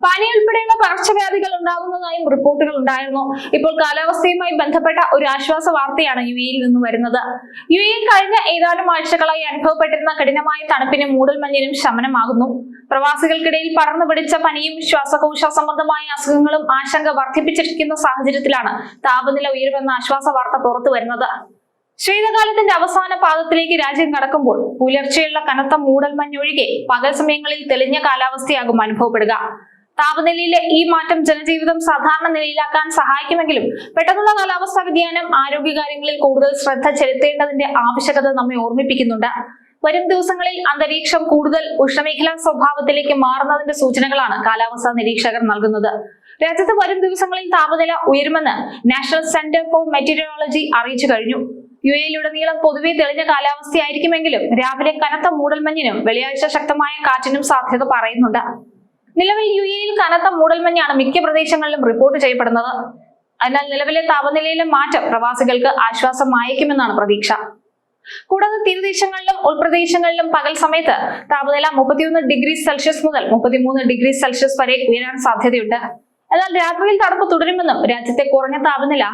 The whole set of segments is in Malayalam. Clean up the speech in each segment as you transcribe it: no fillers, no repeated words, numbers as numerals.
പനി ഉൾപ്പെടെയുള്ള പകർച്ചവ്യാധികൾ ഉണ്ടാകുന്നതായും റിപ്പോർട്ടുകൾ ഉണ്ടായിരുന്നു. ഇപ്പോൾ കാലാവസ്ഥയുമായി ബന്ധപ്പെട്ട ഒരു ആശ്വാസ വാർത്തയാണ് യുഎഇയിൽ നിന്ന് വരുന്നത്. യുഎഇയിൽ കഴിഞ്ഞ ഏതാനും ആഴ്ചകളായി അനുഭവപ്പെട്ടിരുന്ന കഠിനമായ തണുപ്പിനും മൂടൽമഞ്ഞിനും ശമനമാകുന്നു. പ്രവാസികൾക്കിടയിൽ പടർന്നു പിടിച്ച പനിയും ശ്വാസകോശ സംബന്ധമായ അസുഖങ്ങളും ആശങ്ക വർദ്ധിപ്പിച്ചിരിക്കുന്ന സാഹചര്യത്തിലാണ് താപനില ഉയരുമെന്ന ആശ്വാസ വാർത്ത പുറത്തു വരുന്നത്. ശീതകാലത്തിന്റെ അവസാന പാദത്തിലേക്ക് രാജ്യം കടക്കുമ്പോൾ പുലർച്ചെയുള്ള കനത്ത മൂടൽമഞ്ഞൊഴികെ പകൽ സമയങ്ങളിൽ തെളിഞ്ഞ കാലാവസ്ഥയാകും അനുഭവപ്പെടുക. താപനിലയിലെ ഈ മാറ്റം ജനജീവിതം സാധാരണ നിലയിലാക്കാൻ സഹായിക്കുമെങ്കിലും പെട്ടെന്നുള്ള കാലാവസ്ഥാ വ്യതിയാനം ആരോഗ്യകാര്യങ്ങളിൽ കൂടുതൽ ശ്രദ്ധ ചെലുത്തേണ്ടതിന്റെ ആവശ്യകത നമ്മെ ഓർമ്മിപ്പിക്കുന്നുണ്ട്. വരും ദിവസങ്ങളിൽ അന്തരീക്ഷം കൂടുതൽ ഉഷ്ണമേഖലാ സ്വഭാവത്തിലേക്ക് മാറുന്നതിന്റെ സൂചനകളാണ് കാലാവസ്ഥാ നിരീക്ഷകർ നൽകുന്നത്. രാജ്യത്ത് വരും ദിവസങ്ങളിൽ താപനില ഉയരുമെന്ന് നാഷണൽ സെന്റർ ഫോർ മെറ്റീരിയോളജി അറിയിച്ചു കഴിഞ്ഞു. യുഎഇയിലുടനീളം പൊതുവെ തെളിഞ്ഞ കാലാവസ്ഥയായിരിക്കുമെങ്കിലും രാവിലെ കനത്ത മൂടൽമഞ്ഞിനും വെള്ളിയാഴ്ച ശക്തമായ കാറ്റിനും സാധ്യത പറയുന്നുണ്ട്. നിലവിൽ യുഎഇയിൽ കനത്ത മൂടൽമഞ്ഞാണ് മിക്ക പ്രദേശങ്ങളിലും റിപ്പോർട്ട് ചെയ്യപ്പെടുന്നത്. അതിനാൽ നിലവിലെ താപനിലയിലെ മാറ്റം പ്രവാസികൾക്ക് ആശ്വാസമായേക്കുമെന്നാണ് പ്രതീക്ഷ. കൂടാതെ തീരദേശങ്ങളിലും ഉൾപ്രദേശങ്ങളിലും പകൽ സമയത്ത് താപനില 31 ഡിഗ്രി സെൽഷ്യസ് മുതൽ 33 ഡിഗ്രി സെൽഷ്യസ് വരെ ഉയരാൻ സാധ്യതയുണ്ട്. എന്നാൽ രാത്രിയിൽ തണുപ്പ് തുടരുമെന്നും രാജ്യത്തെ കുറഞ്ഞ താപനില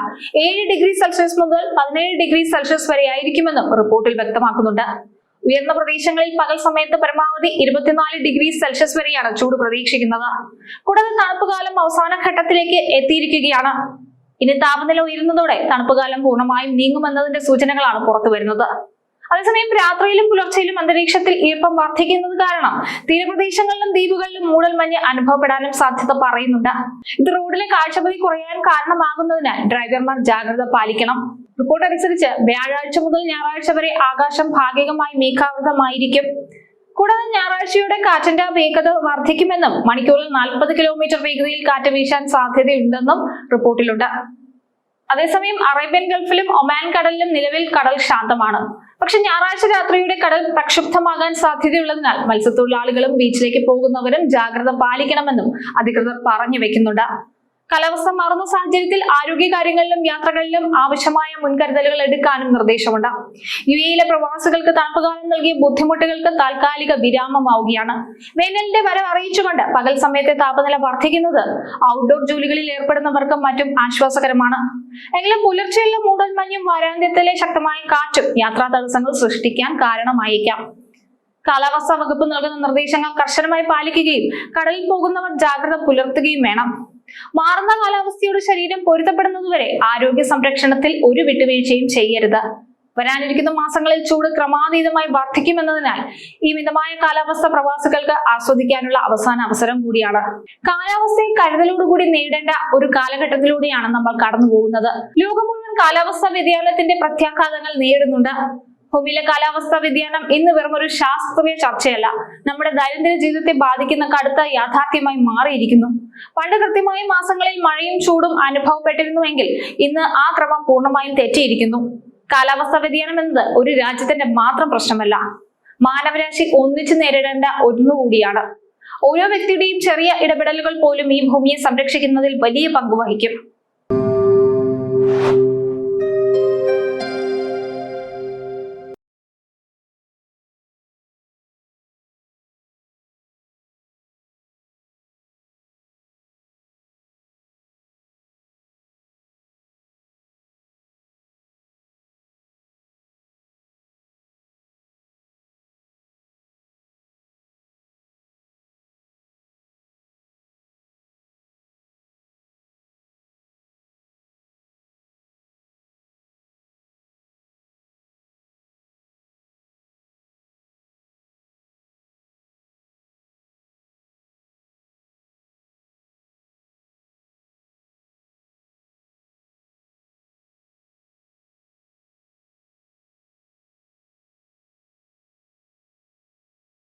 7 ഡിഗ്രി സെൽഷ്യസ് മുതൽ 17 ഡിഗ്രി സെൽഷ്യസ് വരെ ആയിരിക്കുമെന്നും റിപ്പോർട്ടിൽ വ്യക്തമാക്കുന്നുണ്ട്. ഉയർന്ന പ്രദേശങ്ങളിൽ പകൽ സമയത്ത് പരമാവധി 24 ഡിഗ്രി സെൽഷ്യസ് വരെയാണ് ചൂട് പ്രതീക്ഷിക്കുന്നത്. കൂടാതെ തണുപ്പുകാലം അവസാന ഘട്ടത്തിലേക്ക് എത്തിയിരിക്കുകയാണ്. ഇനി താപനില ഉയരുന്നതോടെ തണുപ്പുകാലം പൂർണ്ണമായും നീങ്ങുമെന്നതിന്റെ സൂചനകളാണ് പുറത്തു വരുന്നത്. അതേസമയം രാത്രിയിലും പുലർച്ചയിലും അന്തരീക്ഷത്തിൽ ഈർപ്പം വർദ്ധിക്കുന്നത് കാരണം തീരപ്രദേശങ്ങളിലും ദ്വീപുകളിലും മൂടൽമഞ്ഞ് അനുഭവപ്പെടാനും സാധ്യത പറയുന്നുണ്ട്. ഇത് റോഡിലെ കാഴ്ചപതി കുറയാൻ കാരണമാകുന്നതിനാൽ ഡ്രൈവർമാർ ജാഗ്രത പാലിക്കണം. റിപ്പോർട്ട് അനുസരിച്ച് വ്യാഴാഴ്ച മുതൽ ഞായറാഴ്ച വരെ ആകാശം ഭാഗികമായി മേഘാവൃതമായിരിക്കും. കൂടാതെ ഞായറാഴ്ചയോടെ കാറ്റിന്റെ വേഗത വർദ്ധിക്കുമെന്നും മണിക്കൂറിൽ 40 കിലോമീറ്റർ വേഗതയിൽ കാറ്റ് വീശാൻ സാധ്യതയുണ്ടെന്നും റിപ്പോർട്ടിലുണ്ട്. അതേസമയം അറേബ്യൻ ഗൾഫിലും ഒമാൻ കടലിലും നിലവിൽ കടൽ ശാന്തമാണ്. പക്ഷെ ഞായറാഴ്ച രാത്രിയുടെ കടൽ പ്രക്ഷുബ്ധമാകാൻ സാധ്യതയുള്ളതിനാൽ മത്സ്യത്തൊഴിലാളികളും ബീച്ചിലേക്ക് പോകുന്നവരും ജാഗ്രത പാലിക്കണമെന്നും അധികൃതർ പറഞ്ഞു വെക്കുന്നുണ്ട്. കാലാവസ്ഥ മാറുന്ന സാഹചര്യത്തിൽ ആരോഗ്യകാര്യങ്ങളിലും യാത്രകളിലും ആവശ്യമായ മുൻകരുതലുകൾ എടുക്കാനും നിർദ്ദേശമുണ്ട്. യുഎഇയിലെ പ്രവാസികൾക്ക് തണുപ്പുകാലം നൽകിയ ബുദ്ധിമുട്ടുകൾക്ക് താൽക്കാലിക വിരാമമാവുകയാണ്. വേനലിന്റെ വരവ് അറിയിച്ചുകൊണ്ട് പകൽ സമയത്തെ താപനില വർദ്ധിക്കുന്നത് ഔട്ട്ഡോർ ജോലികളിൽ ഏർപ്പെടുന്നവർക്കും മറ്റും ആശ്വാസകരമാണ്. എങ്കിലും പുലർച്ചെയുള്ള മൂടൽമഞ്ഞും വാരാന്ത്യത്തിലെ ശക്തമായ കാറ്റും യാത്രാ തടസ്സങ്ങൾ സൃഷ്ടിക്കാൻ കാരണമായേക്കാം. കാലാവസ്ഥാ വകുപ്പ് നൽകുന്ന നിർദ്ദേശങ്ങൾ കർശനമായി പാലിക്കുകയും കടലിൽ പോകുന്നവർ ജാഗ്രത പുലർത്തുകയും വേണം. മാറുന്ന കാലാവസ്ഥയോട് ശരീരം പൊരുത്തപ്പെടുന്നതുവരെ ആരോഗ്യ സംരക്ഷണത്തിൽ ഒരു വിട്ടുവീഴ്ചയും ചെയ്യരുത്. വരാനിരിക്കുന്ന മാസങ്ങളിൽ ചൂട് ക്രമാതീതമായി വർദ്ധിക്കുമെന്നതിനാൽ ഈ മിതമായ കാലാവസ്ഥ പ്രവാസികൾക്ക് ആസ്വദിക്കാനുള്ള അവസാന അവസരം കൂടിയാണ്. കാലാവസ്ഥയെ കരുതലോടുകൂടി നേരിടേണ്ട ഒരു കാലഘട്ടത്തിലൂടെയാണ് നമ്മൾ കടന്നു പോകുന്നത്. ലോകം മുഴുവൻ കാലാവസ്ഥാ വ്യതിയാനത്തിന്റെ പ്രത്യാഘാതങ്ങൾ നേരിടുന്നുണ്ട്. ഭൂമിയിലെ കാലാവസ്ഥാ വ്യതിയാനം ഇന്ന് വെറുമൊരു ശാസ്ത്രീയ ചർച്ചയല്ല, നമ്മുടെ ദൈനംദിന ജീവിതത്തെ ബാധിക്കുന്ന കടുത്ത യാഥാർത്ഥ്യമായി മാറിയിരിക്കുന്നു. പണ്ട് കൃത്യമായ മാസങ്ങളിൽ മഴയും ചൂടും അനുഭവപ്പെട്ടിരുന്നുവെങ്കിൽ ഇന്ന് ആ ക്രമം പൂർണ്ണമായും തെറ്റിയിരിക്കുന്നു. കാലാവസ്ഥാ വ്യതിയാനം എന്നത് ഒരു രാജ്യത്തിന്റെ മാത്രം പ്രശ്നമല്ല, മാനവരാശി ഒന്നിച്ചു നേരിടേണ്ട ഒന്നുകൂടിയാണ്. ഓരോ വ്യക്തിയുടെയും ചെറിയ ഇടപെടലുകൾ പോലും ഈ ഭൂമിയെ സംരക്ഷിക്കുന്നതിൽ വലിയ പങ്ക് വഹിക്കും.